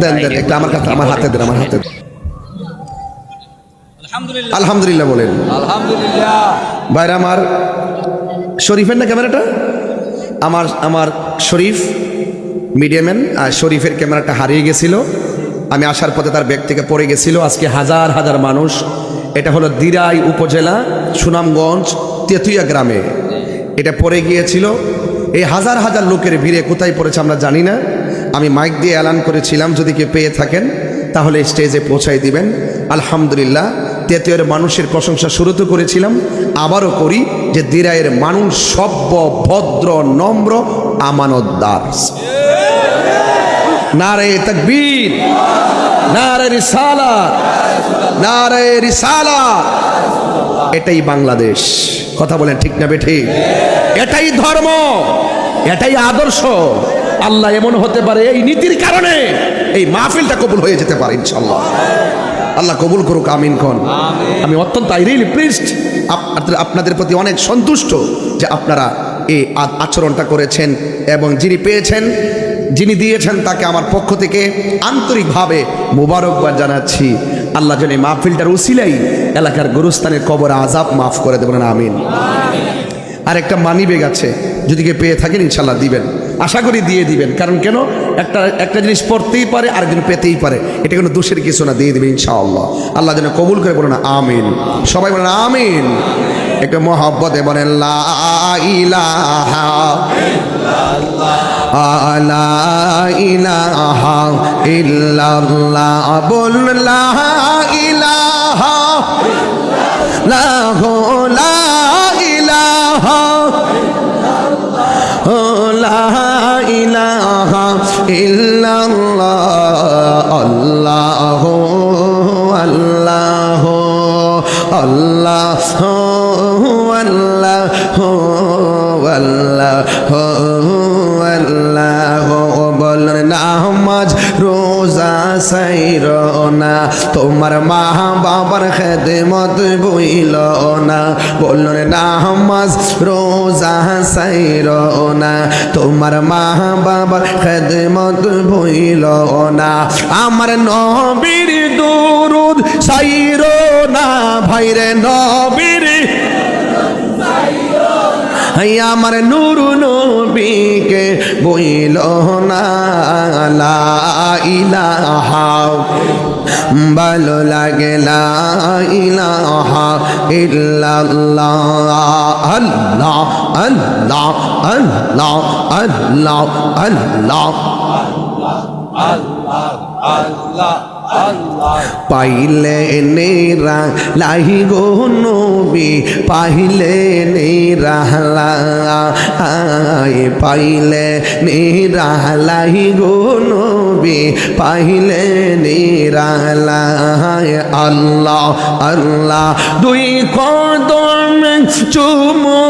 দেন দেন একটা আমার কাছে, আমার হাতে দেন, আমার হাতে দেন। আলহামদুলিল্লাহ বলেন। আলহামদুলিল্লাহ। ভাইরা আমার, শরীফের না ক্যামেরাটা? আমার শরীফ মিডিয়াম্যান, আর শরীফের ক্যামেরাটা হারিয়ে গেছিল। আমি আসার পথে তার ব্যাগ থেকে পড়ে গেছিল। আজকে হাজার হাজার মানুষ, এটা হলো দিরাই উপজেলা সুনামগঞ্জ তেতুইয়া গ্রামে এটা পড়ে গিয়েছিল। এই হাজার হাজার লোকের ভিড়ে কোথায় পড়েছে আমরা জানি না। আমি মাইক দিয়ে এলান করেছিলাম, যদি কেউ পেয়ে থাকেন তাহলে স্টেজে পৌঁছাই দিবেন। আলহামদুলিল্লাহ, তেতুয়ার মানুষের প্রশংসা শুরু তো করেছিলাম, আবারও করি যে দিরাইয়ের মানুষ সভ্য, ভদ্র, নম্র, আমানতদার। নারে তাকবীর, নারে রিসালাত, নারে রিসালাত। এটাই বাংলাদেশ। কথা বলেন ঠিক না বেঠিক? এটাই ধর্ম, এটাই আদর্শ। আল্লাহ এমন হতে পারে এই নীতির কারণে এই মাহফিলটা কবুল হয়ে যেতে পারে ইনশাআল্লাহ। আল্লাহ কবুল করুক, আমিন কোন। আমি অত্যন্ত রিয়েলি প্লিজড, আপনাদের প্রতি অনেক সন্তুষ্ট যে আপনারা এই আচরণটা করেছেন, এবং যিনি পেয়েছেন, যিনি দিয়েছেন, তাকে আমার পক্ষ থেকে আন্তরিকভাবে মোবারকবাদ জানাচ্ছি। আল্লাহ যেন এই মাহফিলটার উসিলাই এলাকার গুরুস্থানের কবর আযাব মাফ করে দেবেন, আমিন। আর একটা মানি ব্যাগ আছে, যদি কেউ পেয়ে থাকেন ইনশাল্লাহ দিবেন, আশা করি দিয়ে দিবেন। কারণ কেন, একটা জিনিস পড়তেই পারে, আরেকজন পেতেই পারে, এটা কোনো দোষের কিছু না, দিয়ে দেবেন ইনশাআল্লাহ। আল্লাহ যেন কবুল করে বলেন আমিন। সবাই বলেন আমিন। একটু মহব্বতে বলেন লা ইলাহা লা ইলাহা ইল্লাল্লাহ। বলুন লা ইলাহা লা ইলাহা লা ইলাহা ইল্লাল্লাহ। আল্লাহু আল্লাহু আল্লাহু আল্লাহু আল্লাহু আল্লাহু। বলেন নামাজ রোজা সাইরো না, তোমার মা বাবার খেদমত ভুইল না। বলুন নামাজ রোজা সাইরো না, তোমার মা বাবার খেদমত ভুইল না। আমার নবীর দুরুদ সাইরো না, ভাইরে নবীর আমার নূর নবীকে বইল না। লা ইলাহা ভালো লাগে, লা ইলাহা ইল্লাল্লাহ। আল্লাহ আল্লাহ আল্লাহ আল্লাহ আল্লাহ আল্লাহ। পাইলে নেরা লাহি গো নবী, পাইলে নেরা লাই, পাইলে নেরা লাহি গো নবী, পাইলে নেরা লাই। আল্লাহ আল্লাহ দুই কদম চুমু